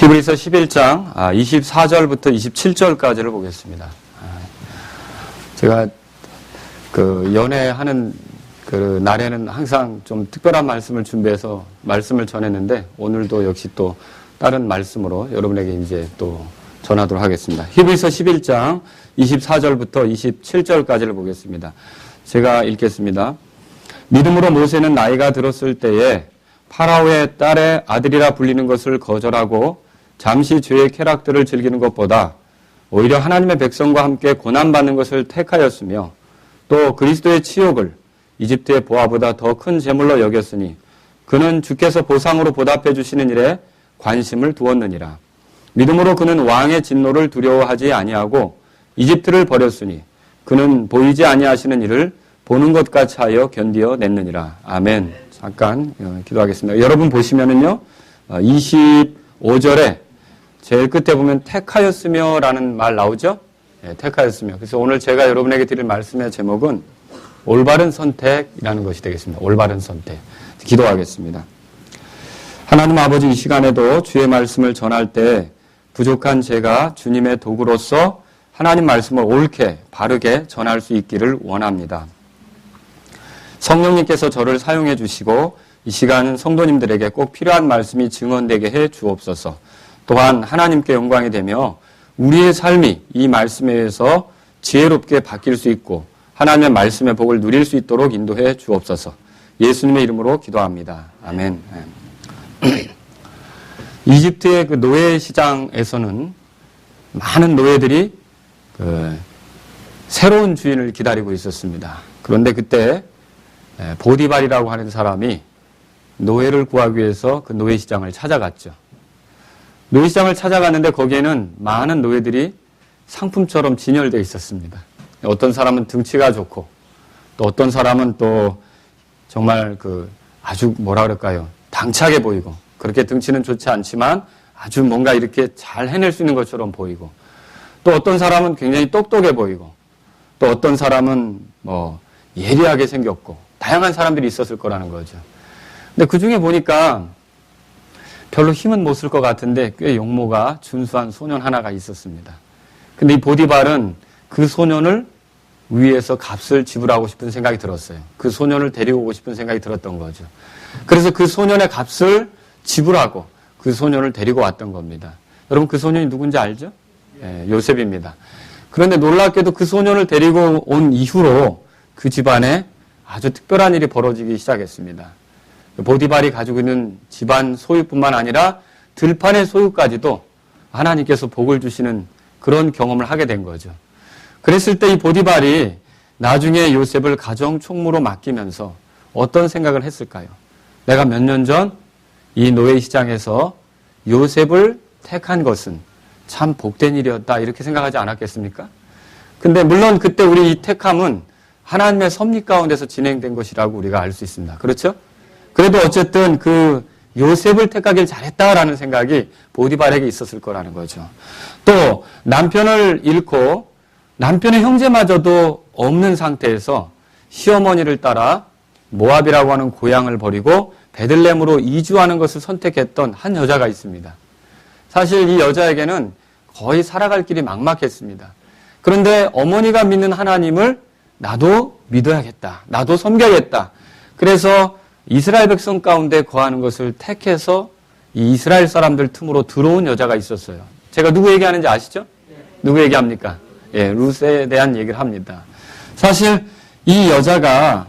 히브리서 11장 24절부터 27절까지를 보겠습니다. 제가 연애하는 날에는 항상 좀 특별한 말씀을 준비해서 말씀을 전했는데 오늘도 역시 또 다른 말씀으로 여러분에게 이제 또 전하도록 하겠습니다. 히브리서 11장 24절부터 27절까지를 보겠습니다. 제가 읽겠습니다. 믿음으로 모세는 나이가 들었을 때에 파라오의 딸의 아들이라 불리는 것을 거절하고 잠시 죄의 쾌락들을 즐기는 것보다 오히려 하나님의 백성과 함께 고난받는 것을 택하였으며 또 그리스도의 치욕을 이집트의 보화보다 더 큰 재물로 여겼으니 그는 주께서 보상으로 보답해 주시는 일에 관심을 두었느니라. 믿음으로 그는 왕의 진노를 두려워하지 아니하고 이집트를 버렸으니 그는 보이지 아니하시는 일을 보는 것 같이 하여 견디어 냈느니라. 아멘. 잠깐 기도하겠습니다. 여러분 보시면은요, 25절에 제일 끝에 보면 택하였으며 라는 말 나오죠? 네, 택하였으며. 그래서 오늘 제가 여러분에게 드릴 말씀의 제목은 올바른 선택이라는 것이 되겠습니다. 올바른 선택. 기도하겠습니다. 하나님 아버지, 이 시간에도 주의 말씀을 전할 때 부족한 제가 주님의 도구로서 하나님 말씀을 옳게 바르게 전할 수 있기를 원합니다. 성령님께서 저를 사용해 주시고 이 시간은 성도님들에게 꼭 필요한 말씀이 증언되게 해 주옵소서. 또한 하나님께 영광이 되며 우리의 삶이 이 말씀에 의해서 지혜롭게 바뀔 수 있고 하나님의 말씀의 복을 누릴 수 있도록 인도해 주옵소서. 예수님의 이름으로 기도합니다. 아멘. 이집트의 그 노예 시장에서는 많은 노예들이 새로운 주인을 기다리고 있었습니다. 그런데 그때 보디발이라고 하는 사람이 노예를 구하기 위해서 그 노예 시장을 찾아갔죠. 노예 시장을 찾아갔는데 거기에는 많은 노예들이 상품처럼 진열되어 있었습니다. 어떤 사람은 등치가 좋고 또 어떤 사람은 또 정말 아주 뭐라 그럴까요? 당차게 보이고 그렇게 등치는 좋지 않지만 아주 뭔가 이렇게 잘 해낼 수 있는 것처럼 보이고 또 어떤 사람은 굉장히 똑똑해 보이고 또 어떤 사람은 예리하게 생겼고 다양한 사람들이 있었을 거라는 거죠. 근데 그 중에 보니까 별로 힘은 못 쓸 것 같은데 꽤 용모가 준수한 소년 하나가 있었습니다. 근데 이 보디발은 그 소년을 위해서 값을 지불하고 싶은 생각이 들었어요. 그 소년을 데리고 오고 싶은 생각이 들었던 거죠. 그래서 그 소년의 값을 지불하고 그 소년을 데리고 왔던 겁니다. 여러분 그 소년이 누군지 알죠? 네, 요셉입니다. 그런데 놀랍게도 그 소년을 데리고 온 이후로 그 집안에 아주 특별한 일이 벌어지기 시작했습니다. 보디발이 가지고 있는 집안 소유뿐만 아니라 들판의 소유까지도 하나님께서 복을 주시는 그런 경험을 하게 된 거죠. 그랬을 때 이 보디발이 나중에 요셉을 가정 총무로 맡기면서 어떤 생각을 했을까요? 내가 몇 년 전 이 노예 시장에서 요셉을 택한 것은 참 복된 일이었다 이렇게 생각하지 않았겠습니까? 근데 물론 그때 우리 이 택함은 하나님의 섭리 가운데서 진행된 것이라고 우리가 알 수 있습니다. 그렇죠? 그래도 어쨌든 그 요셉을 택하길 잘했다라는 생각이 보디발에게 있었을 거라는 거죠. 또 남편을 잃고 남편의 형제마저도 없는 상태에서 시어머니를 따라 모압이라고 하는 고향을 버리고 베들레헴으로 이주하는 것을 선택했던 한 여자가 있습니다. 사실 이 여자에게는 거의 살아갈 길이 막막했습니다. 그런데 어머니가 믿는 하나님을 나도 믿어야겠다. 나도 섬겨야겠다. 그래서 이스라엘 백성 가운데 거하는 것을 택해서 이 이스라엘 사람들 틈으로 들어온 여자가 있었어요. 제가 누구 얘기하는지 아시죠? 누구 얘기합니까? 예, 룻에 대한 얘기를 합니다. 사실 이 여자가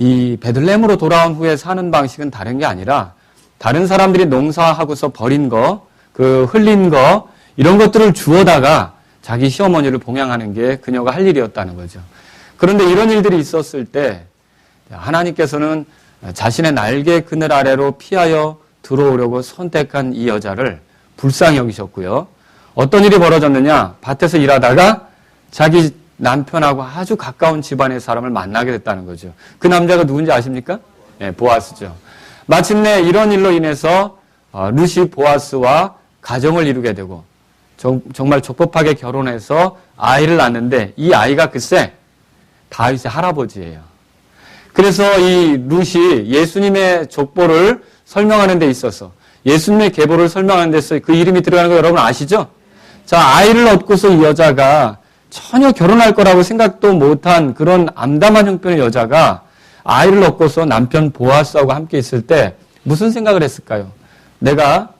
이 베들레헴으로 돌아온 후에 사는 방식은 다른 게 아니라 다른 사람들이 농사하고서 버린 거, 흘린 거 이런 것들을 주워다가 자기 시어머니를 봉양하는 게 그녀가 할 일이었다는 거죠. 그런데 이런 일들이 있었을 때 하나님께서는 자신의 날개 그늘 아래로 피하여 들어오려고 선택한 이 여자를 불쌍히 여기셨고요. 어떤 일이 벌어졌느냐? 밭에서 일하다가 자기 남편하고 아주 가까운 집안의 사람을 만나게 됐다는 거죠. 그 남자가 누군지 아십니까? 네, 보아스죠. 마침내 이런 일로 인해서 룻이 보아스와 가정을 이루게 되고 정말 적법하게 결혼해서 아이를 낳는데 이 아이가 글쎄 다윗의 할아버지예요. 그래서 이 룻이 예수님의 족보를 설명하는 데 있어서 예수님의 계보를 설명하는 데서 그 이름이 들어가는 거 여러분 아시죠? 자, 아이를 얻고서 이 여자가 전혀 결혼할 거라고 생각도 못한 그런 암담한 형편의 여자가 아이를 얻고서 남편 보아스하고 함께 있을 때 무슨 생각을 했을까요? 내가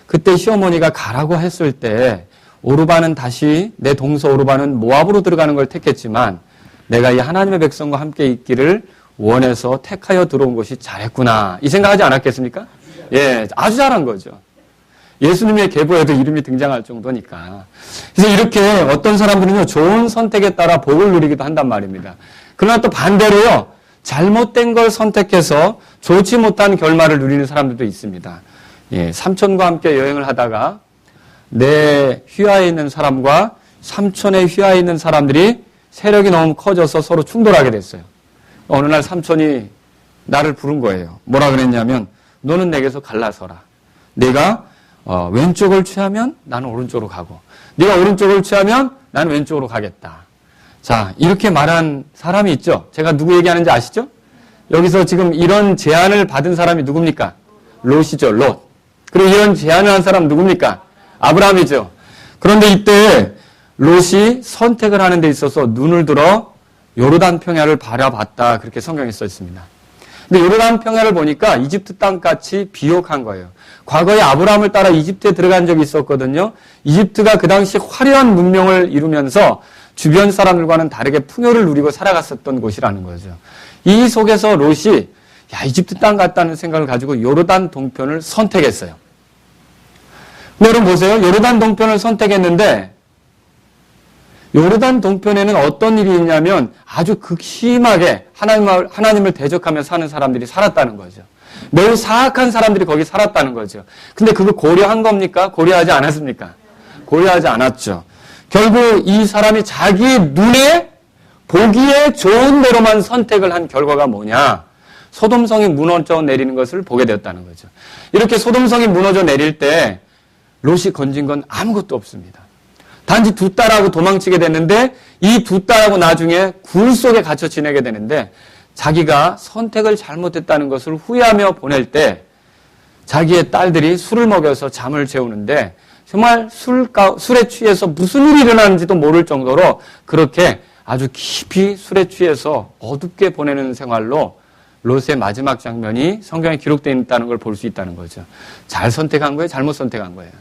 그때 시어머니가 가라고 했을 때 오르반은 다시 내 동서 오르반은 모압으로 들어가는 걸 택했지만 내가 이 하나님의 백성과 함께 있기를 원해서 택하여 들어온 것이 잘했구나. 이 생각하지 않았겠습니까? 예, 아주 잘한 거죠. 예수님의 계보에도 이름이 등장할 정도니까. 그래서 이렇게 어떤 사람들은요, 좋은 선택에 따라 복을 누리기도 한단 말입니다. 그러나 또 반대로요, 잘못된 걸 선택해서 좋지 못한 결말을 누리는 사람들도 있습니다. 예, 삼촌과 함께 여행을 하다가 내 휘하에 있는 사람과 삼촌의 휘하에 있는 사람들이 세력이 너무 커져서 서로 충돌하게 됐어요. 어느 날 삼촌이 나를 부른 거예요. 뭐라 그랬냐면 너는 내게서 갈라서라. 내가 왼쪽을 취하면 나는 오른쪽으로 가고 네가 오른쪽을 취하면 나는 왼쪽으로 가겠다. 자, 이렇게 말한 사람이 있죠. 제가 누구 얘기하는지 아시죠? 여기서 지금 이런 제안을 받은 사람이 누굽니까? 롯이죠. 롯. 그리고 이런 제안을 한 사람 누굽니까? 아브라함이죠. 그런데 이때 롯이 선택을 하는 데 있어서 눈을 들어 요르단 평야를 바라봤다. 그렇게 성경에 써 있습니다. 근데 요르단 평야를 보니까 이집트 땅같이 비옥한 거예요. 과거에 아브라함을 따라 이집트에 들어간 적이 있었거든요. 이집트가 그 당시 화려한 문명을 이루면서 주변 사람들과는 다르게 풍요를 누리고 살아갔었던 곳이라는 거죠. 이 속에서 롯이 야, 이집트 땅 같다는 생각을 가지고 요르단 동편을 선택했어요. 근데 여러분 보세요. 요르단 동편을 선택했는데 요르단 동편에는 어떤 일이 있냐면 아주 극심하게 하나님을 대적하며 사는 사람들이 살았다는 거죠. 매우 사악한 사람들이 거기 살았다는 거죠. 근데 그거 고려한 겁니까? 고려하지 않았습니까? 고려하지 않았죠. 결국 이 사람이 자기 눈에 보기에 좋은 대로만 선택을 한 결과가 뭐냐? 소돔성이 무너져 내리는 것을 보게 되었다는 거죠. 이렇게 소돔성이 무너져 내릴 때 롯이 건진 건 아무것도 없습니다. 단지 두 딸하고 도망치게 됐는데 이 두 딸하고 나중에 굴 속에 갇혀 지내게 되는데 자기가 선택을 잘못했다는 것을 후회하며 보낼 때 자기의 딸들이 술을 먹여서 잠을 재우는데 정말 술에 취해서 무슨 일이 일어나는지도 모를 정도로 그렇게 아주 깊이 술에 취해서 어둡게 보내는 생활로 롯의 마지막 장면이 성경에 기록되어 있다는 걸 볼 수 있다는 거죠. 잘 선택한 거예요? 잘못 선택한 거예요?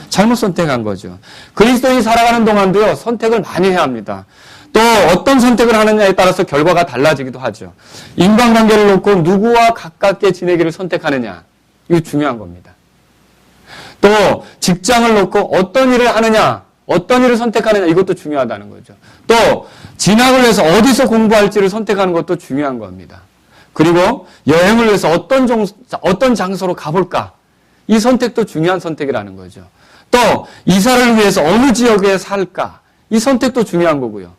잘못 선택한 거죠. 그리스도인이 살아가는 동안도요, 선택을 많이 해야 합니다. 또 어떤 선택을 하느냐에 따라서 결과가 달라지기도 하죠. 인간관계를 놓고 누구와 가깝게 지내기를 선택하느냐, 이거 중요한 겁니다. 또 직장을 놓고 어떤 일을 하느냐, 어떤 일을 선택하느냐, 이것도 중요하다는 거죠. 또 진학을 해서 어디서 공부할지를 선택하는 것도 중요한 겁니다. 그리고 여행을 위해서 어떤 장소로 가볼까, 이 선택도 중요한 선택이라는 거죠. 또 이사를 위해서 어느 지역에 살까, 이 선택도 중요한 거고요.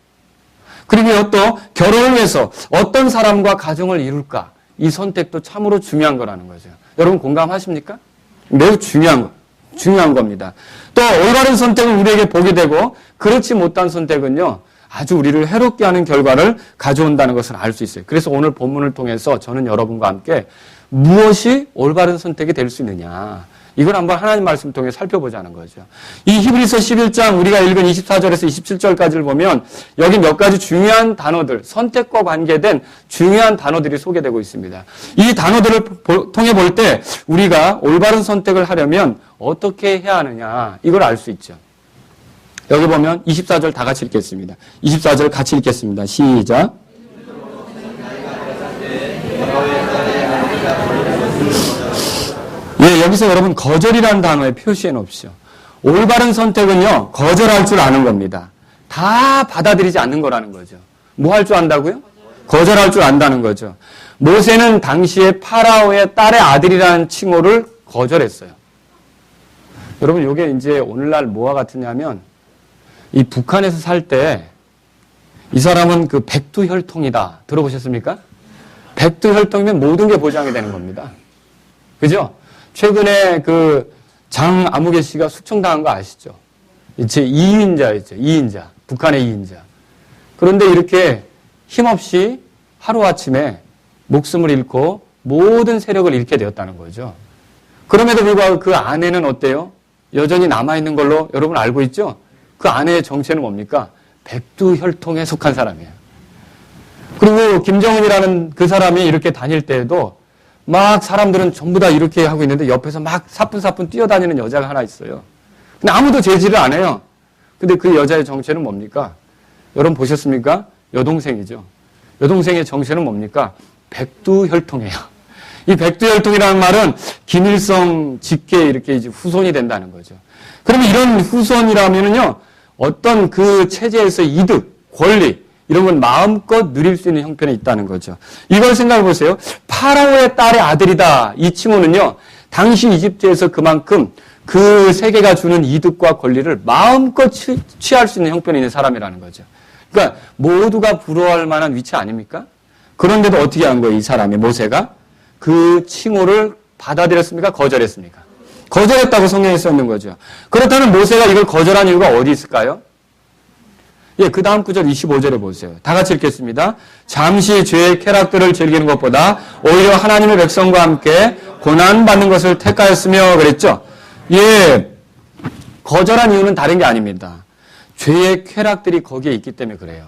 그리고 또 결혼을 위해서 어떤 사람과 가정을 이룰까, 이 선택도 참으로 중요한 거라는 거죠. 여러분 공감하십니까? 매우 중요한 겁니다. 또 올바른 선택은 우리에게 복이 되고 그렇지 못한 선택은요, 아주 우리를 해롭게 하는 결과를 가져온다는 것을 알 수 있어요. 그래서 오늘 본문을 통해서 저는 여러분과 함께 무엇이 올바른 선택이 될 수 있느냐, 이걸 한번 하나님 말씀을 통해 살펴보자는 거죠. 이 히브리서 11장 우리가 읽은 24절에서 27절까지를 보면 여기 몇 가지 중요한 단어들, 선택과 관계된 중요한 단어들이 소개되고 있습니다. 이 단어들을 통해 볼 때 우리가 올바른 선택을 하려면 어떻게 해야 하느냐, 이걸 알 수 있죠. 여기 보면 24절 다 같이 읽겠습니다. 24절 같이 읽겠습니다. 시작. 예, 여기서 여러분 거절이라는 단어에 표시해 놓으십시오. 올바른 선택은요, 거절할 줄 아는 겁니다. 다 받아들이지 않는 거라는 거죠. 뭐 할 줄 안다고요? 거절할 줄 안다는 거죠. 모세는 당시에 파라오의 딸의 아들이라는 칭호를 거절했어요. 여러분, 이게 이제 오늘날 뭐와 같으냐면 이 북한에서 살 때 이 사람은 그 백두혈통이다. 들어보셨습니까? 백두혈통이면 모든 게 보장이 되는 겁니다. 그죠? 최근에 그 장아무개 씨가 숙청당한 거 아시죠? 제 2인자였죠. 2인자. 북한의 2인자. 그런데 이렇게 힘없이 하루아침에 목숨을 잃고 모든 세력을 잃게 되었다는 거죠. 그럼에도 불구하고 그 아내는 어때요? 여전히 남아있는 걸로 여러분 알고 있죠? 그 아내의 정체는 뭡니까? 백두혈통에 속한 사람이에요. 그리고 김정은이라는 그 사람이 이렇게 다닐 때에도 막 사람들은 전부 다 이렇게 하고 있는데 옆에서 막 사뿐사뿐 뛰어다니는 여자가 하나 있어요. 근데 아무도 제지를 안 해요. 근데 그 여자의 정체는 뭡니까? 여러분 보셨습니까? 여동생이죠. 여동생의 정체는 뭡니까? 백두혈통이에요. 이 백두혈통이라는 말은 김일성 직계 이렇게 이제 후손이 된다는 거죠. 그러면 이런 후손이라면은요, 어떤 그 체제에서 이득, 권리, 이런 건 마음껏 누릴 수 있는 형편에 있다는 거죠. 이걸 생각해 보세요. 파라오의 딸의 아들이다. 이 칭호는요, 당시 이집트에서 그만큼 그 세계가 주는 이득과 권리를 마음껏 취할 수 있는 형편에 있는 사람이라는 거죠. 그러니까 모두가 부러워할 만한 위치 아닙니까? 그런데도 어떻게 한 거예요, 이 사람이, 모세가? 그 칭호를 받아들였습니까? 거절했습니까? 거절했다고 성경에 써있는 거죠. 그렇다면 모세가 이걸 거절한 이유가 어디 있을까요? 예, 그 다음 구절 25절에 보세요. 다 같이 읽겠습니다. 잠시 죄의 쾌락들을 즐기는 것보다 오히려 하나님의 백성과 함께 고난받는 것을 택하였으며 그랬죠. 예, 거절한 이유는 다른 게 아닙니다. 죄의 쾌락들이 거기에 있기 때문에 그래요.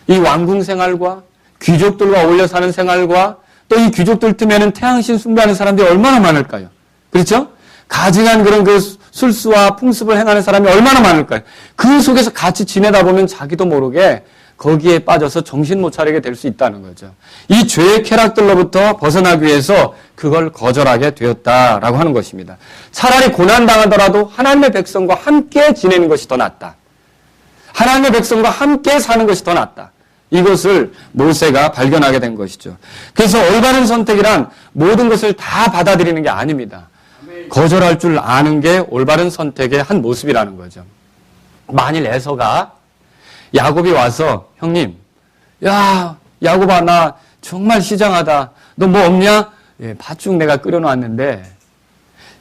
이 왕궁 생활과 귀족들과 어울려 사는 생활과 또 이 귀족들 틈에는 태양신 숭배하는 사람들이 얼마나 많을까요? 그렇죠? 가증한 그런 그 술수와 풍습을 행하는 사람이 얼마나 많을까요? 그 속에서 같이 지내다 보면 자기도 모르게 거기에 빠져서 정신 못 차리게 될 수 있다는 거죠. 이 죄의 쾌락들로부터 벗어나기 위해서 그걸 거절하게 되었다라고 하는 것입니다. 차라리 고난당하더라도 하나님의 백성과 함께 지내는 것이 더 낫다. 하나님의 백성과 함께 사는 것이 더 낫다. 이것을 모세가 발견하게 된 것이죠. 그래서 올바른 선택이란 모든 것을 다 받아들이는 게 아닙니다. 거절할 줄 아는 게 올바른 선택의 한 모습이라는 거죠. 만일 에서가 야곱이 와서 형님, 야 야곱아 나 정말 시장하다. 너 뭐 없냐? 예, 팥죽 내가 끓여놨는데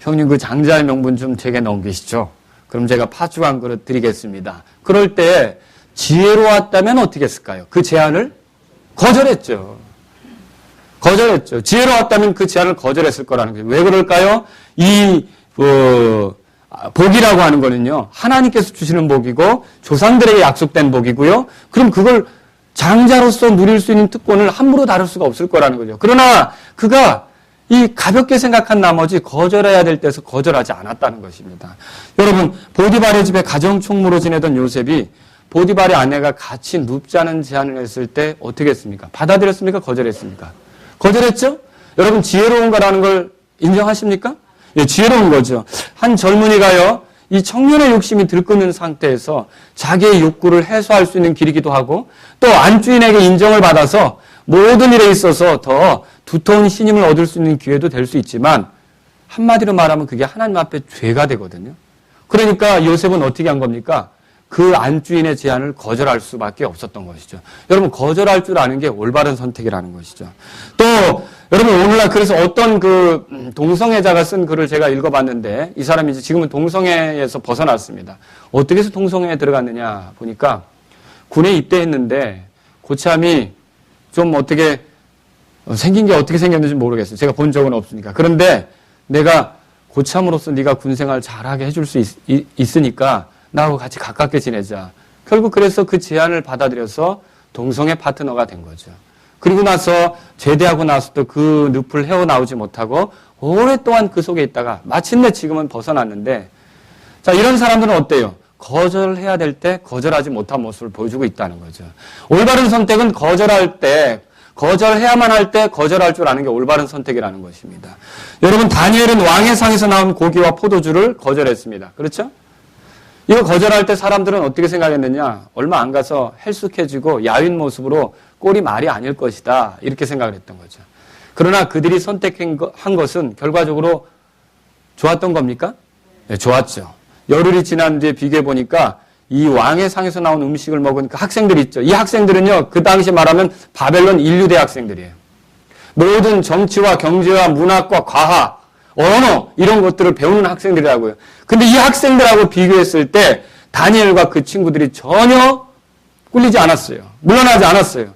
형님 그 장자의 명분 좀 제게 넘기시죠. 그럼 제가 팥죽 한 그릇 드리겠습니다. 그럴 때 지혜로웠다면 어떻게 했을까요? 그 제안을 거절했죠. 거절했죠. 지혜로웠다면 그 제안을 거절했을 거라는 거예요. 왜 그럴까요? 이 복이라고 하는 거는요. 하나님께서 주시는 복이고 조상들에게 약속된 복이고요. 그럼 그걸 장자로서 누릴 수 있는 특권을 함부로 다룰 수가 없을 거라는 거죠. 그러나 그가 이 가볍게 생각한 나머지 거절해야 될 때에서 거절하지 않았다는 것입니다. 여러분 보디발의 집에 가정총무로 지내던 요셉이 보디발의 아내가 같이 눕자는 제안을 했을 때 어떻게 했습니까? 받아들였습니까? 거절했습니까? 거절했죠? 여러분 지혜로운 거라는 걸 인정하십니까? 예, 지혜로운 거죠. 한 젊은이가요, 이 청년의 욕심이 들끓는 상태에서 자기의 욕구를 해소할 수 있는 길이기도 하고 또 안주인에게 인정을 받아서 모든 일에 있어서 더 두터운 신임을 얻을 수 있는 기회도 될 수 있지만 한마디로 말하면 그게 하나님 앞에 죄가 되거든요. 그러니까 요셉은 어떻게 한 겁니까? 그 안주인의 제안을 거절할 수밖에 없었던 것이죠. 여러분 거절할 줄 아는 게 올바른 선택이라는 것이죠. 또 여러분 오늘날 그래서 어떤 그 동성애자가 쓴 글을 제가 읽어봤는데 이 사람이 이제 지금은 동성애에서 벗어났습니다. 어떻게 해서 동성애에 들어갔느냐 보니까 군에 입대했는데 고참이 좀 어떻게 생긴 게 어떻게 생겼는지 모르겠어요. 제가 본 적은 없으니까. 그런데 내가 고참으로서 네가 군생활 잘하게 해줄 수 있으니까 나하고 같이 가깝게 지내자. 결국 그래서 그 제안을 받아들여서 동성애 파트너가 된 거죠. 그리고 나서 제대하고 나서도 그 늪을 헤어나오지 못하고 오랫동안 그 속에 있다가 마침내 지금은 벗어났는데 자 이런 사람들은 어때요? 거절해야 될 때 거절하지 못한 모습을 보여주고 있다는 거죠. 올바른 선택은 거절할 때 거절해야만 할 때 거절할 줄 아는 게 올바른 선택이라는 것입니다. 여러분 다니엘은 왕의 상에서 나온 고기와 포도주를 거절했습니다. 그렇죠? 이거 거절할 때 사람들은 어떻게 생각했느냐? 얼마 안 가서 헬쑥해지고 야윈 모습으로 꼴이 말이 아닐 것이다. 이렇게 생각을 했던 거죠. 그러나 그들이 선택한 것은 결과적으로 좋았던 겁니까? 네, 좋았죠. 열흘이 지난 뒤에 비교해 보니까 이 왕의 상에서 나온 음식을 먹은 그 학생들이 있죠. 이 학생들은요, 그 당시 말하면 바벨론 인류대 학생들이에요. 모든 정치와 경제와 문학과 과학, 언어 이런 것들을 배우는 학생들이라고요. 근데 이 학생들하고 비교했을 때 다니엘과 그 친구들이 전혀 꿀리지 않았어요. 물러나지 않았어요.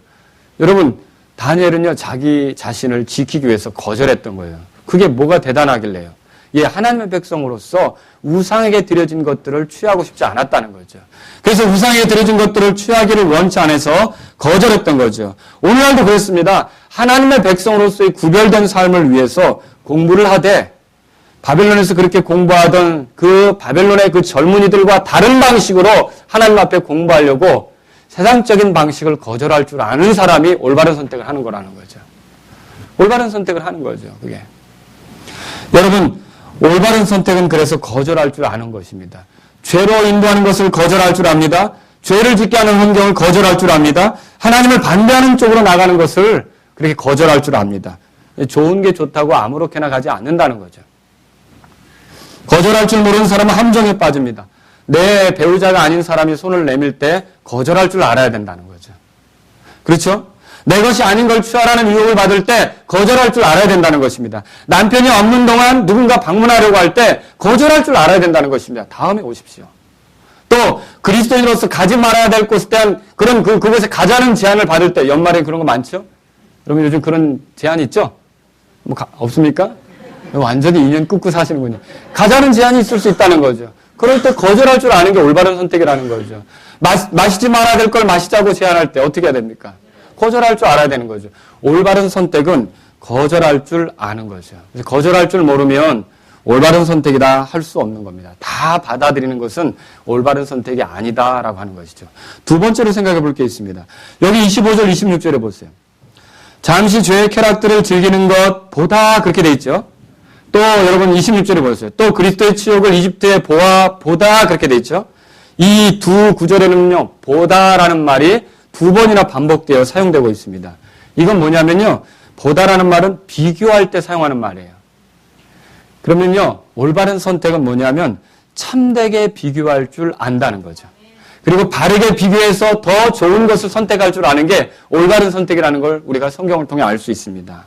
여러분 다니엘은요 자기 자신을 지키기 위해서 거절했던 거예요. 그게 뭐가 대단하길래요. 예, 하나님의 백성으로서 우상에게 드려진 것들을 취하고 싶지 않았다는 거죠. 그래서 우상에게 드려진 것들을 취하기를 원치 않아서 거절했던 거죠. 오늘날도 그렇습니다. 하나님의 백성으로서의 구별된 삶을 위해서 공부를 하되 바벨론에서 그렇게 공부하던 그 바벨론의 그 젊은이들과 다른 방식으로 하나님 앞에 공부하려고 세상적인 방식을 거절할 줄 아는 사람이 올바른 선택을 하는 거라는 거죠. 올바른 선택을 하는 거죠, 그게. 여러분, 올바른 선택은 그래서 거절할 줄 아는 것입니다. 죄로 인도하는 것을 거절할 줄 압니다. 죄를 짓게 하는 환경을 거절할 줄 압니다. 하나님을 반대하는 쪽으로 나가는 것을 그렇게 거절할 줄 압니다. 좋은 게 좋다고 아무렇게나 가지 않는다는 거죠. 거절할 줄 모르는 사람은 함정에 빠집니다. 내 배우자가 아닌 사람이 손을 내밀 때 거절할 줄 알아야 된다는 거죠. 그렇죠? 내 것이 아닌 걸 취하라는 유혹을 받을 때 거절할 줄 알아야 된다는 것입니다. 남편이 없는 동안 누군가 방문하려고 할 때 거절할 줄 알아야 된다는 것입니다. 다음에 오십시오. 또 그리스도인으로서 가지 말아야 될 곳에 대한 그런 그곳에 가자는 제안을 받을 때 연말에 그런 거 많죠? 여러분 요즘 그런 제안 있죠? 뭐 없습니까? 완전히 인연 끊고 사시는군요. 가자는 제안이 있을 수 있다는 거죠. 그럴 때 거절할 줄 아는 게 올바른 선택이라는 거죠. 마시지 말아야 될 걸 마시자고 제안할 때 어떻게 해야 됩니까? 거절할 줄 알아야 되는 거죠. 올바른 선택은 거절할 줄 아는 거죠. 그래서 거절할 줄 모르면 올바른 선택이다 할 수 없는 겁니다. 다 받아들이는 것은 올바른 선택이 아니다라고 하는 것이죠. 두 번째로 생각해 볼 게 있습니다. 여기 25절, 26절에 보세요. 잠시 죄의 쾌락들을 즐기는 것보다 그렇게 돼 있죠. 또 여러분 26절에 보세요. 또 그리스도의 치욕을 이집트에 보다 그렇게 돼 있죠. 이 두 구절에는요. 보다라는 말이 두 번이나 반복되어 사용되고 있습니다. 이건 뭐냐면요. 보다라는 말은 비교할 때 사용하는 말이에요. 그러면요. 올바른 선택은 뭐냐면 참되게 비교할 줄 안다는 거죠. 그리고 바르게 비교해서 더 좋은 것을 선택할 줄 아는 게 올바른 선택이라는 걸 우리가 성경을 통해 알 수 있습니다.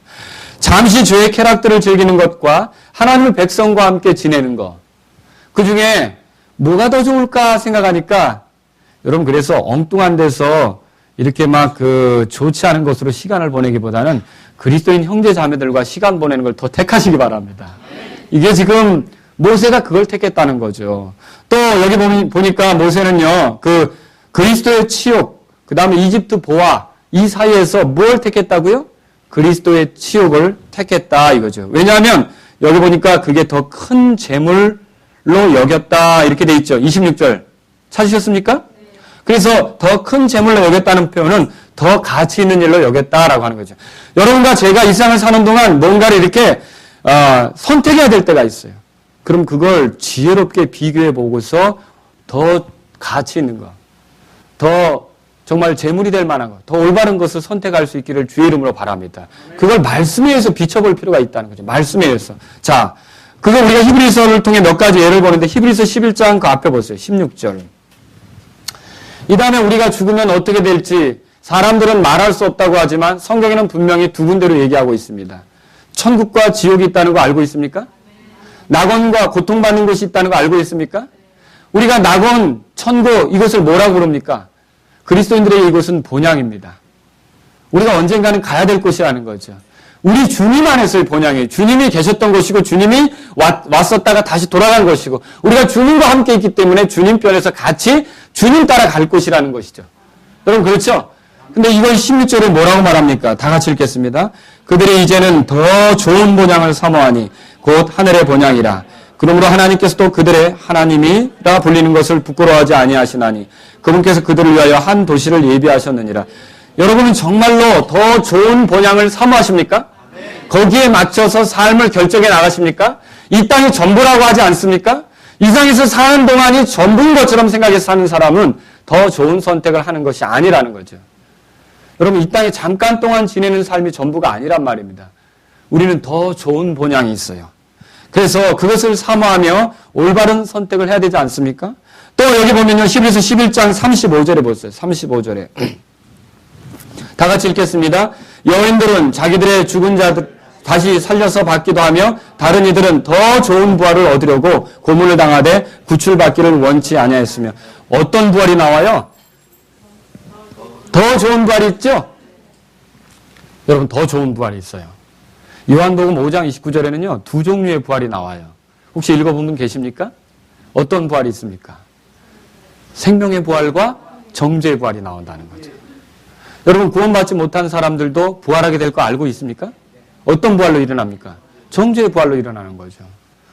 잠시 죄의 쾌락들을 즐기는 것과 하나님의 백성과 함께 지내는 것. 그 중에 뭐가 더 좋을까 생각하니까 여러분 그래서 엉뚱한 데서 이렇게 막 좋지 않은 것으로 시간을 보내기보다는 그리스도인 형제 자매들과 시간 보내는 걸 더 택하시기 바랍니다. 이게 지금 모세가 그걸 택했다는 거죠. 또 여기 보니까 모세는요, 그리스도의 치욕, 그 다음에 이집트 보화, 이 사이에서 뭘 택했다고요? 그리스도의 치욕을 택했다 이거죠. 왜냐하면 여기 보니까 그게 더 큰 재물로 여겼다 이렇게 돼 있죠. 26절 찾으셨습니까? 그래서 더 큰 재물로 여겼다는 표현은 더 가치 있는 일로 여겼다라고 하는 거죠. 여러분과 제가 이 세상을 사는 동안 뭔가를 이렇게 선택해야 될 때가 있어요. 그럼 그걸 지혜롭게 비교해 보고서 더 가치 있는 것, 더 정말 재물이 될 만한 것, 더 올바른 것을 선택할 수 있기를 주의 이름으로 바랍니다. 그걸 말씀에 의해서 비춰볼 필요가 있다는 거죠. 말씀에 의해서. 자, 그거 우리가 히브리서를 통해 몇 가지 예를 보는데 히브리서 11장 그 앞에 보세요. 16절. 이 다음에 우리가 죽으면 어떻게 될지 사람들은 말할 수 없다고 하지만 성경에는 분명히 두 군데로 얘기하고 있습니다. 천국과 지옥이 있다는 거 알고 있습니까? 낙원과 고통받는 곳이 있다는 거 알고 있습니까? 우리가 낙원, 천국 이것을 뭐라고 부릅니까? 그리스도인들의 이곳은 본향입니다. 우리가 언젠가는 가야 될 곳이라는 거죠. 우리 주님 안에서의 본향이에요. 주님이 계셨던 곳이고 주님이 왔었다가 다시 돌아간 곳이고 우리가 주님과 함께 있기 때문에 주님 편에서 같이 주님 따라 갈 곳이라는 것이죠. 여러분 그렇죠? 근데 이건 16절에 뭐라고 말합니까? 다 같이 읽겠습니다. 그들이 이제는 더 좋은 본향을 사모하니 곧 하늘의 본향이라. 그러므로 하나님께서도 그들의 하나님이라 불리는 것을 부끄러워하지 아니하시나니 그분께서 그들을 위하여 한 도시를 예비하셨느니라. 여러분은 정말로 더 좋은 본향을 사모하십니까? 거기에 맞춰서 삶을 결정해 나가십니까? 이 땅이 전부라고 하지 않습니까? 이 땅에서 사는 동안이 전부인 것처럼 생각해서 사는 사람은 더 좋은 선택을 하는 것이 아니라는 거죠. 여러분 이 땅에 잠깐 동안 지내는 삶이 전부가 아니란 말입니다. 우리는 더 좋은 본향이 있어요. 그래서 그것을 사모하며 올바른 선택을 해야 되지 않습니까? 또 여기 보면요. 히브리서 11장 35절에 보세요. 35절에. 다 같이 읽겠습니다. 여인들은 자기들의 죽은 자들 다시 살려서 받기도 하며 다른 이들은 더 좋은 부활을 얻으려고 고문을 당하되 구출받기를 원치 아니하였으며 어떤 부활이 나와요? 더 좋은 부활이 있죠? 여러분 더 좋은 부활이 있어요. 요한복음 5장 29절에는요. 두 종류의 부활이 나와요. 혹시 읽어본 분 계십니까? 어떤 부활이 있습니까? 생명의 부활과 정죄의 부활이 나온다는 거죠. 여러분, 구원받지 못한 사람들도 부활하게 될 거 알고 있습니까? 어떤 부활로 일어납니까? 정죄의 부활로 일어나는 거죠.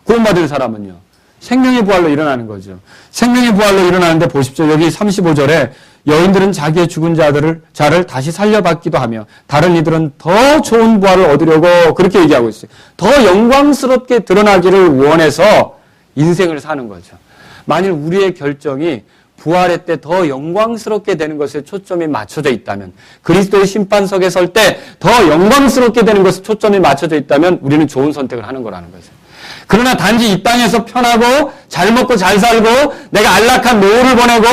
구원받은 사람은요, 생명의 부활로 일어나는 거죠. 생명의 부활로 일어나는데 보십시오. 여기 35절에 여인들은 자기의 죽은 자를 다시 살려받기도 하며 다른 이들은 더 좋은 부활을 얻으려고 그렇게 얘기하고 있어요. 더 영광스럽게 드러나기를 원해서 인생을 사는 거죠. 만일 우리의 결정이 부활의 때 더 영광스럽게 되는 것에 초점이 맞춰져 있다면, 그리스도의 심판석에 설 때 더 영광스럽게 되는 것에 초점이 맞춰져 있다면 우리는 좋은 선택을 하는 거라는 거죠. 그러나 단지 이 땅에서 편하고 잘 먹고 잘 살고 내가 안락한 노후를 보내고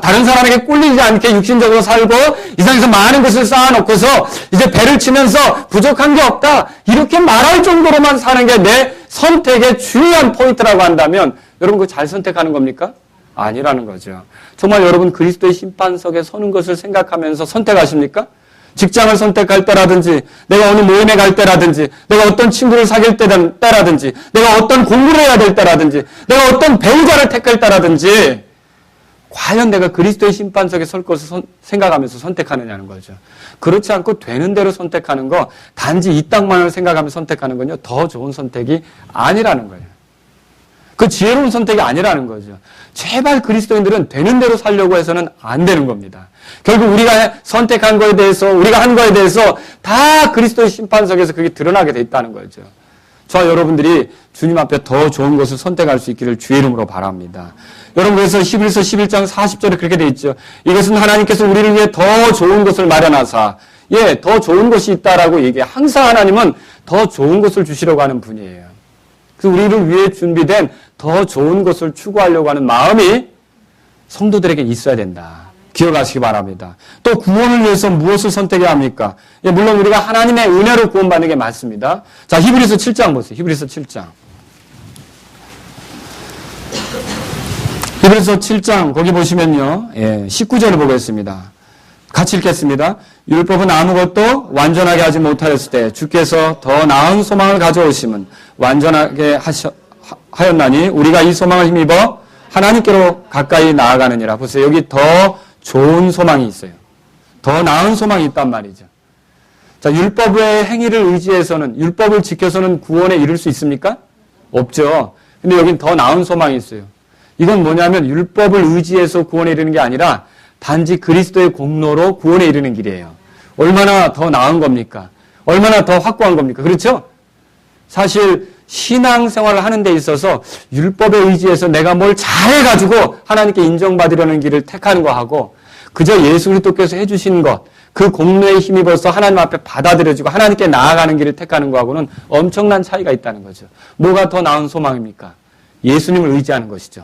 다른 사람에게 꿀리지 않게 육신적으로 살고 이 세상에서 많은 것을 쌓아놓고서 이제 배를 치면서 부족한 게 없다, 이렇게 말할 정도로만 사는 게 내 선택의 중요한 포인트라고 한다면 여러분, 그거 잘 선택하는 겁니까? 아니라는 거죠. 정말 여러분, 그리스도의 심판석에 서는 것을 생각하면서 선택하십니까? 직장을 선택할 때라든지, 내가 어느 모임에 갈 때라든지, 내가 어떤 친구를 사귈 때라든지, 내가 어떤 공부를 해야 될 때라든지, 내가 어떤 배우자를 택할 때라든지, 과연 내가 그리스도의 심판석에 설 것을 생각하면서 선택하느냐는 거죠. 그렇지 않고 되는 대로 선택하는 거, 단지 이 땅만을 생각하면서 선택하는 건요, 더 좋은 선택이 아니라는 거예요. 그 지혜로운 선택이 아니라는 거죠. 제발 그리스도인들은 되는 대로 살려고 해서는 안 되는 겁니다. 결국 우리가 선택한 거에 대해서, 우리가 한 거에 대해서 다 그리스도의 심판석에서 그게 드러나게 돼 있다는 거죠. 저와 여러분들이 주님 앞에 더 좋은 것을 선택할 수 있기를 주의 이름으로 바랍니다. 여러분, 그래서 히브리서 11장 40절에 그렇게 돼 있죠. 이것은 하나님께서 우리를 위해 더 좋은 것을 마련하사, 더 좋은 것이 있다라고 얘기해. 항상 하나님은 더 좋은 것을 주시려고 하는 분이에요. 그래서 우리를 위해 준비된 더 좋은 것을 추구하려고 하는 마음이 성도들에게 있어야 된다. 기억하시기 바랍니다. 또 구원을 위해서 무엇을 선택해야 합니까? 물론 우리가 하나님의 은혜로 구원받는 게 맞습니다. 자, 히브리서 7장 보세요. 히브리서 7장. 히브리서 7장 거기 보시면요, 19절을 보겠습니다. 같이 읽겠습니다. 율법은 아무것도 완전하게 하지 못하였을 때 주께서 더 나은 소망을 가져오심은 완전하게 하였나니 우리가 이 소망을 힘입어 하나님께로 가까이 나아가느니라. 보세요. 여기 더 좋은 소망이 있어요. 더 나은 소망이 있단 말이죠. 자, 율법의 행위를 의지해서는, 율법을 지켜서는 구원에 이를 수 있습니까? 없죠. 근데 여긴 더 나은 소망이 있어요. 이건 뭐냐면 율법을 의지해서 구원에 이르는 게 아니라 단지 그리스도의 공로로 구원에 이르는 길이에요. 얼마나 더 나은 겁니까? 얼마나 더 확고한 겁니까? 그렇죠? 사실 신앙생활을 하는 데 있어서 율법에 의지해서 내가 뭘 잘해가지고 하나님께 인정받으려는 길을 택하는 거하고 그저 예수 그리스도께서 해주신 것, 그 공로에 힘입어서 하나님 앞에 받아들여지고 하나님께 나아가는 길을 택하는 거하고는 엄청난 차이가 있다는 거죠. 뭐가 더 나은 소망입니까? 예수님을 의지하는 것이죠.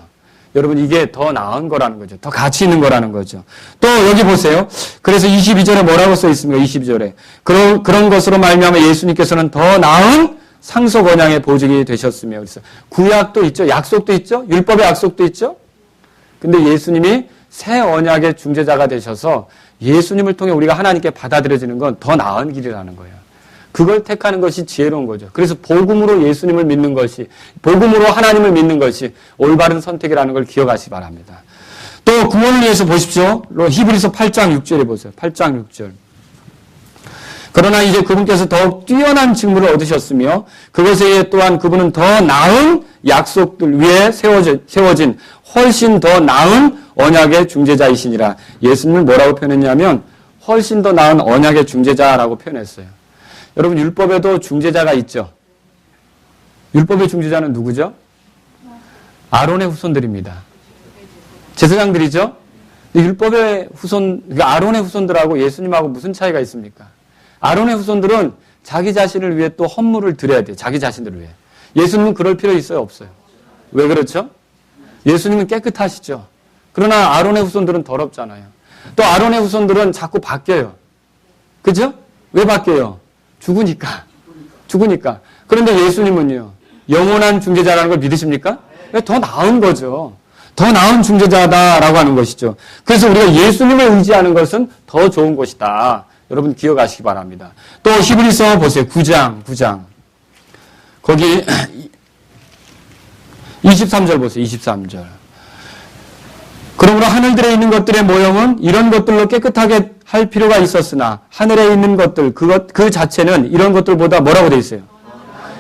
여러분, 이게 더 나은 거라는 거죠. 더 가치 있는 거라는 거죠. 또 여기 보세요. 그래서 22절에 뭐라고 써 있습니까? 22절에. 그런 것으로 말미암아 예수님께서는 더 나은 상속 언약의 보증이 되셨으며. 그래서 구약도 있죠. 약속도 있죠. 율법의 약속도 있죠. 근데 예수님이 새 언약의 중재자가 되셔서 예수님을 통해 우리가 하나님께 받아들여지는 건 더 나은 길이라는 거예요. 그걸 택하는 것이 지혜로운 거죠. 그래서 복음으로 예수님을 믿는 것이, 복음으로 하나님을 믿는 것이 올바른 선택이라는 걸 기억하시기 바랍니다. 또 구원을 위해서 보십시오. 히브리서 8장 6절에 보세요. 8장 6절. 그러나 이제 그분께서 더욱 뛰어난 직무를 얻으셨으며 그것에 의해 또한 그분은 더 나은 약속들 위에 세워진 훨씬 더 나은 언약의 중재자이시니라. 예수님을 뭐라고 표현했냐면 훨씬 더 나은 언약의 중재자라고 표현했어요. 여러분, 율법에도 중재자가 있죠. 율법의 중재자는 누구죠? 아론의 후손들입니다. 제사장들이죠. 율법의 후손, 아론의 후손들하고 예수님하고 무슨 차이가 있습니까? 아론의 후손들은 자기 자신을 위해 또 헌물을 드려야 돼요. 자기 자신들을 위해. 예수님은 그럴 필요 있어요? 없어요? 왜 그렇죠? 예수님은 깨끗하시죠. 그러나 아론의 후손들은 더럽잖아요. 또 아론의 후손들은 자꾸 바뀌어요. 그죠? 왜 바뀌어요? 죽으니까. 그런데 예수님은요, 영원한 중재자라는 걸 믿으십니까? 더 나은 거죠. 더 나은 중재자다라고 하는 것이죠. 그래서 우리가 예수님을 의지하는 것은 더 좋은 것이다. 여러분 기억하시기 바랍니다. 또 히브리서 보세요. 9장. 거기 23절 보세요. 23절. 그러므로 하늘들에 있는 것들의 모형은 이런 것들로 깨끗하게 할 필요가 있었으나 하늘에 있는 것들 그 자체는 이런 것들보다 뭐라고 돼 있어요?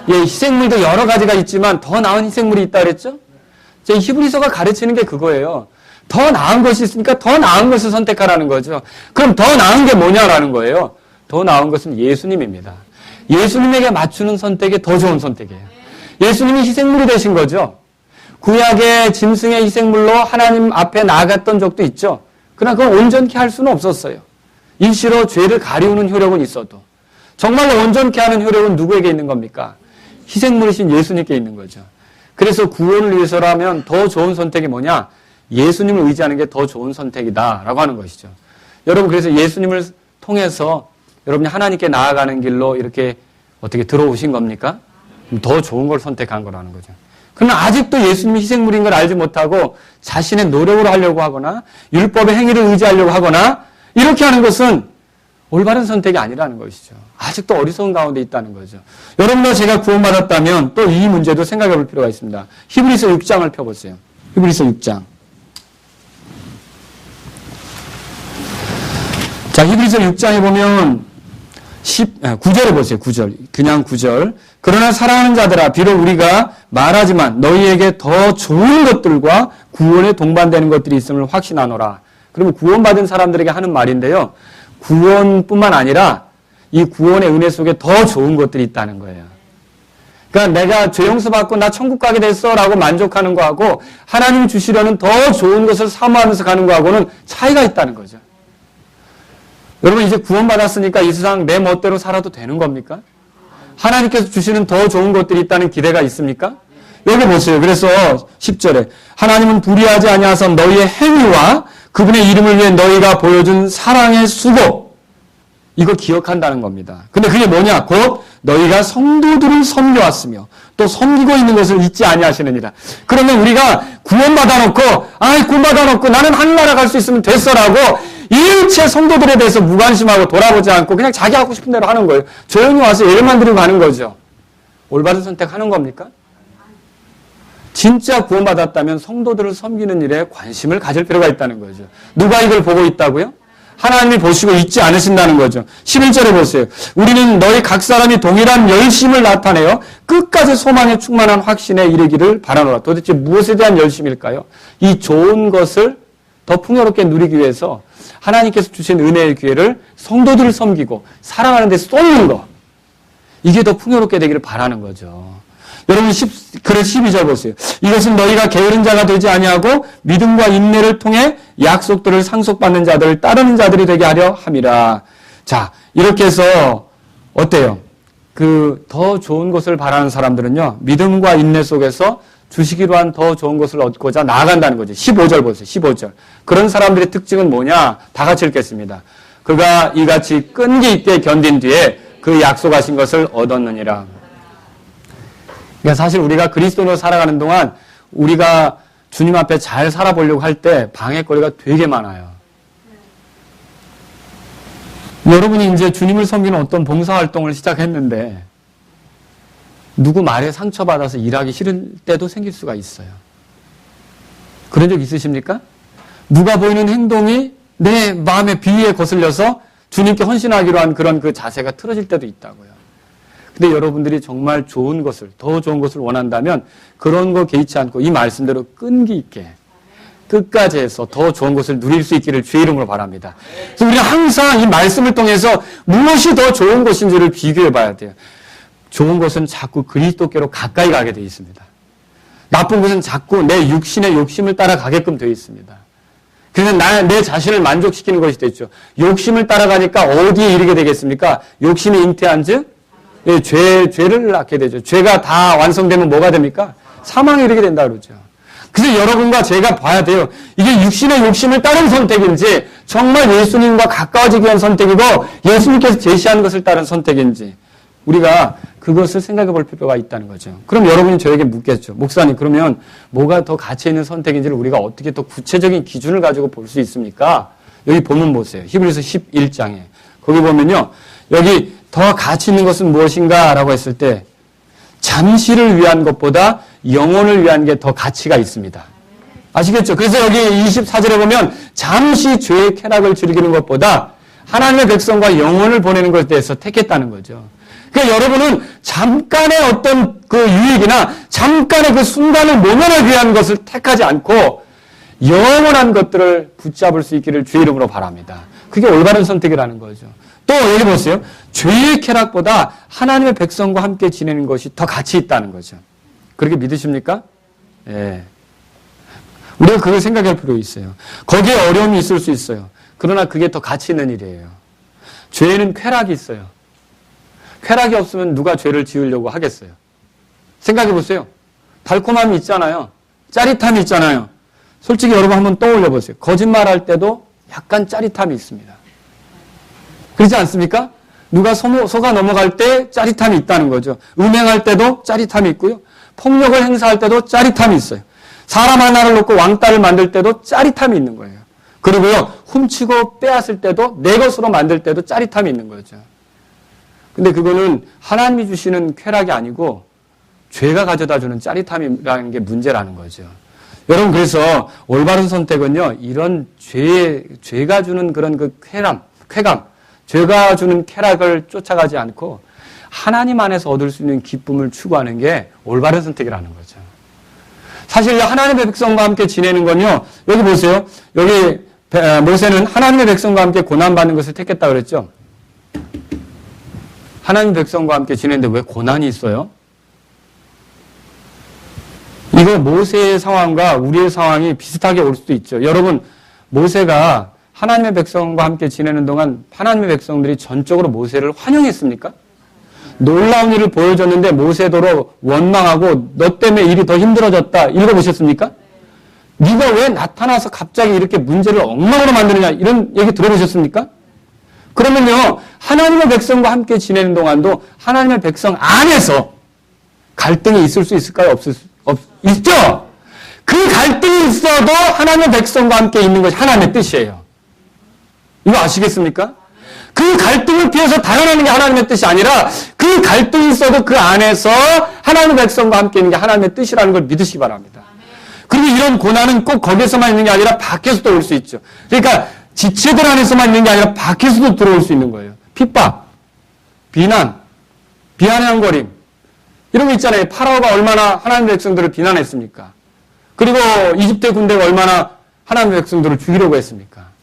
예, 희생물도 여러 가지가 있지만 더 나은 희생물이 있다 그랬죠? 제 히브리서가 가르치는 게 그거예요. 더 나은 것이 있으니까 더 나은 것을 선택하라는 거죠. 그럼 더 나은 게 뭐냐라는 거예요. 더 나은 것은 예수님입니다. 예수님에게 맞추는 선택이 더 좋은 선택이에요. 예수님이 희생물이 되신 거죠. 구약의 짐승의 희생물로 하나님 앞에 나아갔던 적도 있죠. 그러나 그걸 온전케 할 수는 없었어요. 일시로 죄를 가리우는 효력은 있어도 정말로 온전케 하는 효력은 누구에게 있는 겁니까? 희생물이신 예수님께 있는 거죠. 그래서 구원을 위해서라면 더 좋은 선택이 뭐냐? 예수님을 의지하는 게 더 좋은 선택이다라고 하는 것이죠. 여러분 그래서 예수님을 통해서 여러분이 하나님께 나아가는 길로 이렇게 어떻게 들어오신 겁니까? 더 좋은 걸 선택한 거라는 거죠. 그러나 아직도 예수님이 희생물인 걸 알지 못하고 자신의 노력으로 하려고 하거나 율법의 행위를 의지하려고 하거나 이렇게 하는 것은 올바른 선택이 아니라는 것이죠. 아직도 어리석은 가운데 있다는 거죠. 여러분도 제가 구원받았다면 또 이 문제도 생각해 볼 필요가 있습니다. 히브리서 6장을 펴보세요. 히브리서 6장. 자, 히브리서 6장에 보면 9절에 보세요. 9절. 그냥 9절. 그러나 사랑하는 자들아 비록 우리가 말하지만 너희에게 더 좋은 것들과 구원에 동반되는 것들이 있음을 확신하노라. 그러면 구원받은 사람들에게 하는 말인데요. 구원뿐만 아니라 이 구원의 은혜 속에 더 좋은 것들이 있다는 거예요. 그러니까 내가 죄 용서받고 나 천국 가게 됐어 라고 만족하는 거하고 하나님 주시려는 더 좋은 것을 사모하면서 가는 거하고는 차이가 있다는 거죠. 여러분 이제 구원받았으니까 이 세상 내 멋대로 살아도 되는 겁니까? 하나님께서 주시는 더 좋은 것들이 있다는 기대가 있습니까? 여기 보세요. 그래서 10절에 하나님은 불의하지 아니하사 너희의 행위와 그분의 이름을 위해 너희가 보여준 사랑의 수고 이거 기억한다는 겁니다. 근데 그게 뭐냐? 곧 너희가 성도들을 섬겨왔으며 또 섬기고 있는 것을 잊지 아니하시느니라. 그러면 우리가 구원받아놓고 나는 하늘나라 갈 수 있으면 됐어라고 일체 성도들에 대해서 무관심하고 돌아보지 않고 그냥 자기 하고 싶은 대로 하는 거예요. 조용히 와서 예배만 드리고 가는 거죠. 올바른 선택하는 겁니까? 진짜 구원받았다면 성도들을 섬기는 일에 관심을 가질 필요가 있다는 거죠. 누가 이걸 보고 있다고요? 하나님이 보시고 잊지 않으신다는 거죠. 11절에 보세요. 우리는 너희 각 사람이 동일한 열심을 나타내어 끝까지 소망에 충만한 확신에 이르기를 바라노라. 도대체 무엇에 대한 열심일까요? 이 좋은 것을 더 풍요롭게 누리기 위해서 하나님께서 주신 은혜의 기회를 성도들을 섬기고 사랑하는 데 쏟는 거. 이게 더 풍요롭게 되기를 바라는 거죠. 여러분 그래서 12절 보세요. 이것은 너희가 게으른 자가 되지 아니하고 믿음과 인내를 통해 약속들을 상속받는 자들을 따르는 자들이 되게 하려 함이라. 자, 이렇게 해서 어때요? 그 더 좋은 것을 바라는 사람들은요. 믿음과 인내 속에서 주시기로 한 더 좋은 것을 얻고자 나아간다는 거죠. 15절 보세요. 15절. 그런 사람들의 특징은 뭐냐? 다 같이 읽겠습니다. 그가 이같이 끈기 있게 견딘 뒤에 그 약속하신 것을 얻었느니라. 그러니까 사실 우리가 그리스도로 살아가는 동안 우리가 주님 앞에 잘 살아보려고 할 때 방해거리가 되게 많아요. 여러분이 이제 주님을 섬기는 어떤 봉사활동을 시작했는데 누구 말에 상처받아서 일하기 싫을 때도 생길 수가 있어요. 그런 적 있으십니까? 누가 보이는 행동이 내 마음의 비위에 거슬려서 주님께 헌신하기로 한 그런 그 자세가 틀어질 때도 있다고요. 근데 여러분들이 정말 좋은 것을, 더 좋은 것을 원한다면 그런 거 개의치 않고 이 말씀대로 끈기 있게 끝까지 해서 더 좋은 것을 누릴 수 있기를 주의 이름으로 바랍니다. 그래서 우리가 항상 이 말씀을 통해서 무엇이 더 좋은 것인지를 비교해 봐야 돼요. 좋은 것은 자꾸 그리스도께로 가까이 가게 되어 있습니다. 나쁜 것은 자꾸 내 육신의 욕심을 따라가게끔 되어 있습니다. 그래서 내 자신을 만족시키는 것이 됐죠. 욕심을 따라가니까 어디에 이르게 되겠습니까? 욕심이 잉태한 즉 예, 죄를 낳게 되죠. 죄가 다 완성되면 뭐가 됩니까? 사망에 이르게 된다 그러죠. 그래서 여러분과 제가 봐야 돼요. 이게 육신의 욕심을 따른 선택인지 정말 예수님과 가까워지기 위한 선택이고 예수님께서 제시하는 것을 따른 선택인지 우리가 그것을 생각해 볼 필요가 있다는 거죠. 그럼 여러분이 저에게 묻겠죠. 목사님, 그러면 뭐가 더 가치 있는 선택인지를 우리가 어떻게 또 구체적인 기준을 가지고 볼 수 있습니까? 여기 본문 보세요. 히브리서 11장에. 거기 보면요. 여기 더 가치 있는 것은 무엇인가? 라고 했을 때 잠시를 위한 것보다 영혼을 위한 게 더 가치가 있습니다. 아시겠죠? 그래서 여기 24절에 보면 잠시 죄의 쾌락을 즐기는 것보다 하나님의 백성과 영혼을 보내는 것에 대해서 택했다는 거죠. 그러니까 여러분은 잠깐의 어떤 그 유익이나 잠깐의 그 순간을 모면하기 위한 것을 택하지 않고 영원한 것들을 붙잡을 수 있기를 주의 이름으로 바랍니다. 그게 올바른 선택이라는 거죠. 또 여기 보세요. 죄의 쾌락보다 하나님의 백성과 함께 지내는 것이 더 가치 있다는 거죠. 그렇게 믿으십니까? 예. 우리가 그걸 생각할 필요 있어요. 거기에 어려움이 있을 수 있어요. 그러나 그게 더 가치 있는 일이에요. 죄에는 쾌락이 있어요. 쾌락이 없으면 누가 죄를 지으려고 하겠어요? 생각해 보세요. 달콤함이 있잖아요. 짜릿함이 있잖아요. 솔직히 여러분 한번 떠올려 보세요. 거짓말할 때도 약간 짜릿함이 있습니다. 그렇지 않습니까? 누가 속아 넘어갈 때 짜릿함이 있다는 거죠. 음행할 때도 짜릿함이 있고요. 폭력을 행사할 때도 짜릿함이 있어요. 사람 하나를 놓고 왕따를 만들 때도 짜릿함이 있는 거예요. 그리고요, 훔치고 빼앗을 때도 내 것으로 만들 때도 짜릿함이 있는 거죠. 근데 그거는 하나님이 주시는 쾌락이 아니고 죄가 가져다 주는 짜릿함이라는 게 문제라는 거죠. 여러분, 그래서 올바른 선택은요, 이런 죄가 주는 그런 그 쾌감, 죄가 주는 쾌락을 쫓아가지 않고 하나님 안에서 얻을 수 있는 기쁨을 추구하는 게 올바른 선택이라는 거죠. 사실 하나님의 백성과 함께 지내는 건요, 여기 보세요. 여기 모세는 하나님의 백성과 함께 고난받는 것을 택했다 그랬죠. 하나님의 백성과 함께 지내는데 왜 고난이 있어요? 이거 모세의 상황과 우리의 상황이 비슷하게 올 수도 있죠. 여러분, 모세가 하나님의 백성과 함께 지내는 동안 하나님의 백성들이 전적으로 모세를 환영했습니까? 놀라운 일을 보여줬는데 모세더러 원망하고 너 때문에 일이 더 힘들어졌다. 읽어보셨습니까? 네가 왜 나타나서 갑자기 이렇게 문제를 엉망으로 만드느냐 이런 얘기 들어보셨습니까? 그러면요, 하나님의 백성과 함께 지내는 동안도 하나님의 백성 안에서 갈등이 있을 수 있을까요? 있죠? 그 갈등이 있어도 하나님의 백성과 함께 있는 것이 하나님의 뜻이에요. 이거 아시겠습니까? 그 갈등을 피해서 달아나는 게 하나님의 뜻이 아니라 그 갈등이 있어도 그 안에서 하나님의 백성과 함께 있는 게 하나님의 뜻이라는 걸 믿으시기 바랍니다. 그리고 이런 고난은 꼭 거기에서만 있는 게 아니라 밖에서도 올 수 있죠. 그러니까 지체들 안에서만 있는 게 아니라 밖에서도 들어올 수 있는 거예요. 핍박, 비난, 비아냥거림 이런 거 있잖아요. 파라오가 얼마나 하나님의 백성들을 비난했습니까? 그리고 이집트 군대가 얼마나 하나님의 백성들을 죽이려고 했습니까?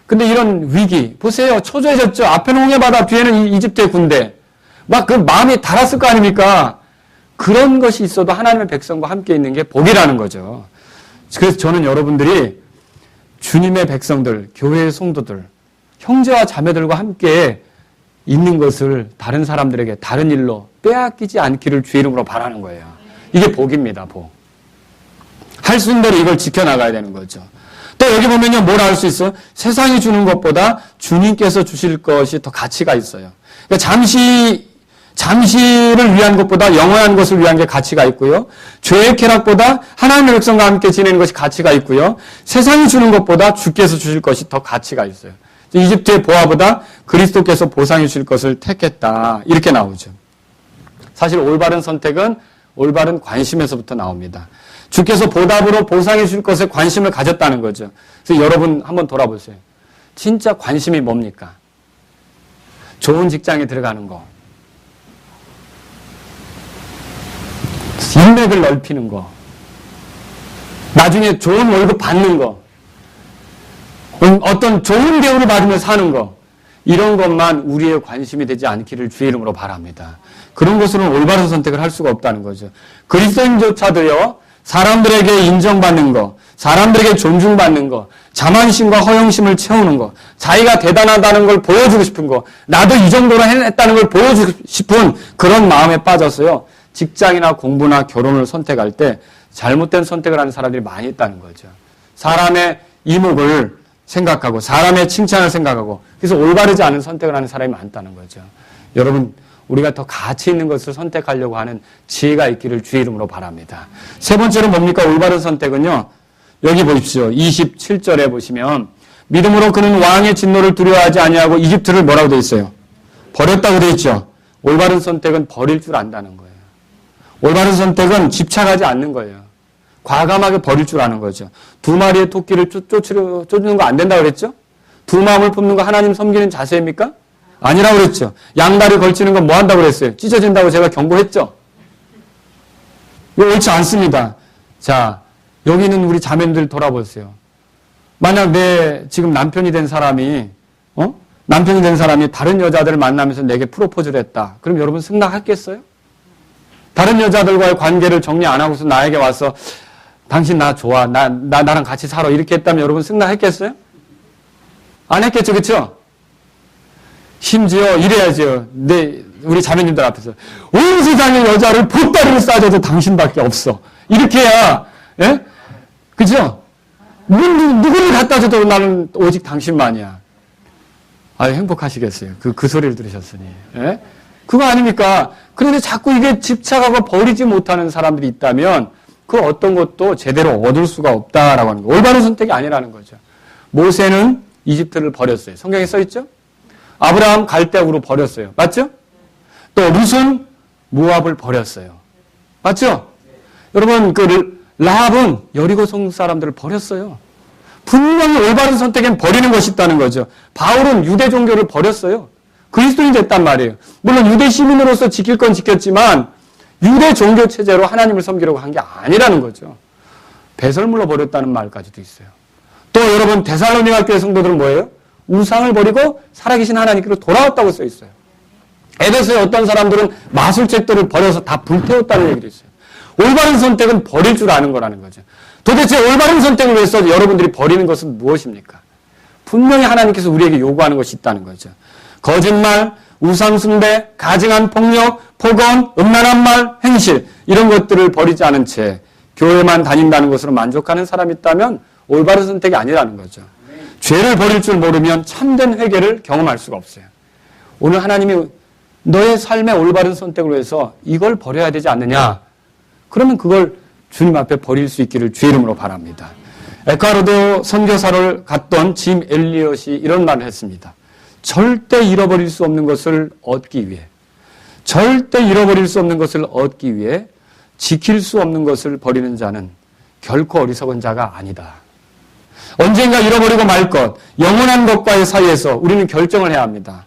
근데 이런 위기 보세요. 초조해졌죠. 앞에는 홍해바다, 뒤에는 이집트의 군대. 막 그 마음이 달았을 거 아닙니까? 그런 것이 있어도 하나님의 백성과 함께 있는 게 복이라는 거죠. 그래서 저는 여러분들이 주님의 백성들, 교회의 성도들, 형제와 자매들과 함께 있는 것을 다른 사람들에게 다른 일로 빼앗기지 않기를 주의 이름으로 바라는 거예요. 이게 복입니다. 복. 할 수 있는 대로 이걸 지켜나가야 되는 거죠. 또 여기 보면요, 뭘 알 수 있어요? 세상이 주는 것보다 주님께서 주실 것이 더 가치가 있어요. 그러니까 잠시를 위한 것보다 영원한 것을 위한 게 가치가 있고요. 죄의 쾌락보다 하나님의 백성과 함께 지내는 것이 가치가 있고요. 세상이 주는 것보다 주께서 주실 것이 더 가치가 있어요. 이집트의 보화보다 그리스도께서 보상해 주실 것을 택했다. 이렇게 나오죠. 사실 올바른 선택은 올바른 관심에서부터 나옵니다. 주께서 보답으로 보상해 줄 것에 관심을 가졌다는 거죠. 그래서 여러분 한번 돌아보세요. 진짜 관심이 뭡니까? 좋은 직장에 들어가는 거, 인맥을 넓히는 거, 나중에 좋은 월급 받는 거, 어떤 좋은 대우를 받으며 사는 거, 이런 것만 우리의 관심이 되지 않기를 주의 이름으로 바랍니다. 그런 것으로는 올바른 선택을 할 수가 없다는 거죠. 그리스도인조차도요, 사람들에게 인정받는 거, 사람들에게 존중받는 거, 자만심과 허영심을 채우는 거, 자기가 대단하다는 걸 보여주고 싶은 거, 나도 이 정도로 해냈다는 걸 보여주고 싶은 그런 마음에 빠져서요, 직장이나 공부나 결혼을 선택할 때 잘못된 선택을 하는 사람들이 많이 있다는 거죠. 사람의 이목을 생각하고 사람의 칭찬을 생각하고 그래서 올바르지 않은 선택을 하는 사람이 많다는 거죠. 여러분, 우리가 더 가치 있는 것을 선택하려고 하는 지혜가 있기를 주의 이름으로 바랍니다. 세 번째로 뭡니까? 올바른 선택은요. 여기 보십시오. 27절에 보시면 믿음으로 그는 왕의 진노를 두려워하지 아니하고 이집트를 뭐라고 되어 있어요? 버렸다고 되어 있죠. 올바른 선택은 버릴 줄 안다는 거예요. 올바른 선택은 집착하지 않는 거예요. 과감하게 버릴 줄 아는 거죠. 두 마리의 토끼를 쫓는 거 안 된다고 그랬죠? 두 마음을 품는 거 하나님 섬기는 자세입니까? 아니라고 그랬죠. 양다리 걸치는 건 뭐 한다고 그랬어요? 찢어진다고 제가 경고했죠? 이거 옳지 않습니다. 자, 여기 있는 우리 자매님들 돌아보세요. 만약 내 지금 남편이 된 사람이 다른 여자들을 만나면서 내게 프로포즈를 했다. 그럼 여러분 승낙하겠어요? 다른 여자들과의 관계를 정리 안 하고서 나에게 와서 당신 나 좋아. 나랑 같이 살아. 이렇게 했다면 여러분 승낙했겠어요? 안 했겠죠. 그렇죠? 심지어 이래야죠. 우리 자매님들 앞에서 온 세상의 여자를 보따리를 싸줘도 당신밖에 없어. 이렇게 해야 예? 그죠? 누구를 갖다 줘도 나는 오직 당신만이야. 아유, 행복하시겠어요. 그 소리를 들으셨으니. 예? 그거 아닙니까? 그런데 자꾸 이게 집착하고 버리지 못하는 사람들이 있다면 그 어떤 것도 제대로 얻을 수가 없다라고 하는 거. 올바른 선택이 아니라는 거죠. 모세는 이집트를 버렸어요. 성경에 써있죠? 아브라함 갈대아우로 버렸어요. 맞죠? 또 룻은 모압을 버렸어요. 맞죠? 여러분, 라합은 여리고성 사람들을 버렸어요. 분명히 올바른 선택엔 버리는 것이 있다는 거죠. 바울은 유대 종교를 버렸어요. 그리스도인이 됐단 말이에요. 물론 유대 시민으로서 지킬 건 지켰지만 유대 종교 체제로 하나님을 섬기려고 한 게 아니라는 거죠. 배설물로 버렸다는 말까지도 있어요. 또 여러분 데살로니가 교회 성도들은 뭐예요? 우상을 버리고 살아계신 하나님께로 돌아왔다고 써 있어요. 에베소의 어떤 사람들은 마술책들을 버려서 다 불태웠다는 얘기도 있어요. 올바른 선택은 버릴 줄 아는 거라는 거죠. 도대체 올바른 선택을 위해서 여러분들이 버리는 것은 무엇입니까? 분명히 하나님께서 우리에게 요구하는 것이 있다는 거죠. 거짓말, 우상숭배, 가증한 폭력, 폭언, 음란한 말, 행실 이런 것들을 버리지 않은 채 교회만 다닌다는 것으로 만족하는 사람이 있다면 올바른 선택이 아니라는 거죠. 죄를 버릴 줄 모르면 참된 회개를 경험할 수가 없어요. 오늘 하나님이 너의 삶의 올바른 선택을 위해서 이걸 버려야 되지 않느냐? 그러면 그걸 주님 앞에 버릴 수 있기를 주의 이름으로 바랍니다. 에콰도르 선교사를 갔던 짐 엘리엇이 이런 말을 했습니다. 절대 잃어버릴 수 없는 것을 얻기 위해, 절대 잃어버릴 수 없는 것을 얻기 위해 지킬 수 없는 것을 버리는 자는 결코 어리석은 자가 아니다. 언젠가 잃어버리고 말 것, 영원한 것과의 사이에서 우리는 결정을 해야 합니다.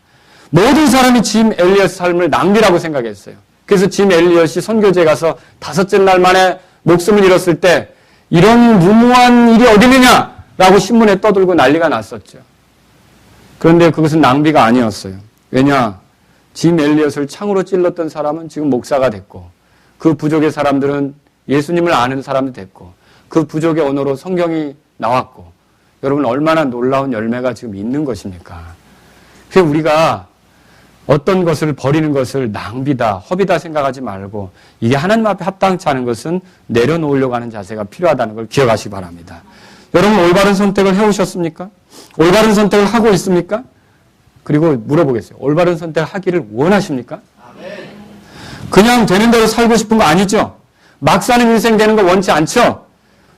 모든 사람이 짐 엘리엇 삶을 낭비라고 생각했어요. 그래서 짐 엘리엇이 선교지에 가서 5째 날 만에 목숨을 잃었을 때 이런 무모한 일이 어디 있느냐라고 신문에 떠들고 난리가 났었죠. 그런데 그것은 낭비가 아니었어요. 왜냐? 짐 엘리엇을 창으로 찔렀던 사람은 지금 목사가 됐고 그 부족의 사람들은 예수님을 아는 사람이 됐고 그 부족의 언어로 성경이 나왔고 여러분 얼마나 놀라운 열매가 지금 있는 것입니까? 그래서 우리가 어떤 것을 버리는 것을 낭비다, 허비다 생각하지 말고 이게 하나님 앞에 합당치 않은 것은 내려놓으려고 하는 자세가 필요하다는 걸 기억하시기 바랍니다. 여러분 올바른 선택을 해오셨습니까? 올바른 선택을 하고 있습니까? 그리고 물어보겠어요. 올바른 선택을 하기를 원하십니까? 그냥 되는 대로 살고 싶은 거 아니죠? 막 사는 인생 되는 거 원치 않죠?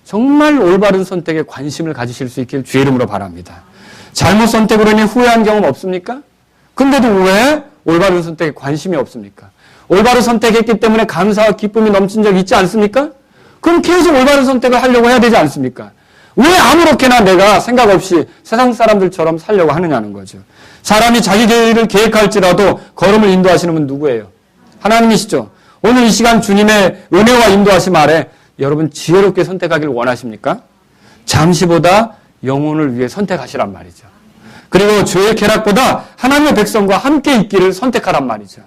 정말 올바른 선택에 관심을 가지실 수 있길 주의 이름으로 바랍니다. 잘못 선택으로 인해 후회한 경험 없습니까? 근데도 왜 올바른 선택에 관심이 없습니까? 올바른 선택했기 때문에 감사와 기쁨이 넘친 적이 있지 않습니까? 그럼 계속 올바른 선택을 하려고 해야 되지 않습니까? 왜 아무렇게나 내가 생각 없이 세상 사람들처럼 살려고 하느냐는 거죠. 사람이 자기 길을 계획할지라도 걸음을 인도하시는 분 누구예요? 하나님이시죠. 오늘 이 시간 주님의 은혜와 인도하심 아래 여러분 지혜롭게 선택하기를 원하십니까? 잠시보다 영혼을 위해 선택하시란 말이죠. 그리고 죄의 쾌락보다 하나님의 백성과 함께 있기를 선택하란 말이죠.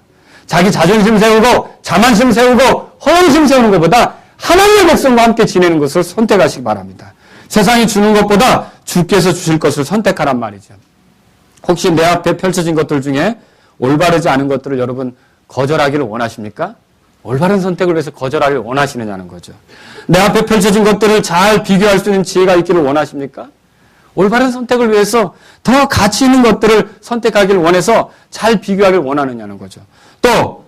자기 자존심 세우고 자만심 세우고 허영심 세우는 것보다 하나님의 백성과 함께 지내는 것을 선택하시기 바랍니다. 세상이 주는 것보다 주께서 주실 것을 선택하란 말이죠. 혹시 내 앞에 펼쳐진 것들 중에 올바르지 않은 것들을 여러분 거절하기를 원하십니까? 올바른 선택을 위해서 거절하기를 원하시느냐는 거죠. 내 앞에 펼쳐진 것들을 잘 비교할 수 있는 지혜가 있기를 원하십니까? 올바른 선택을 위해서 더 가치 있는 것들을 선택하기를 원해서 잘 비교하기를 원하느냐는 거죠. 또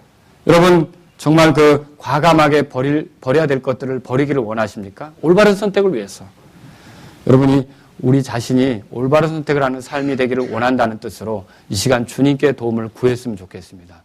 여러분 정말 그 과감하게 버려야 될 것들을 버리기를 원하십니까? 올바른 선택을 위해서. 여러분이 우리 자신이 올바른 선택을 하는 삶이 되기를 원한다는 뜻으로 이 시간 주님께 도움을 구했으면 좋겠습니다.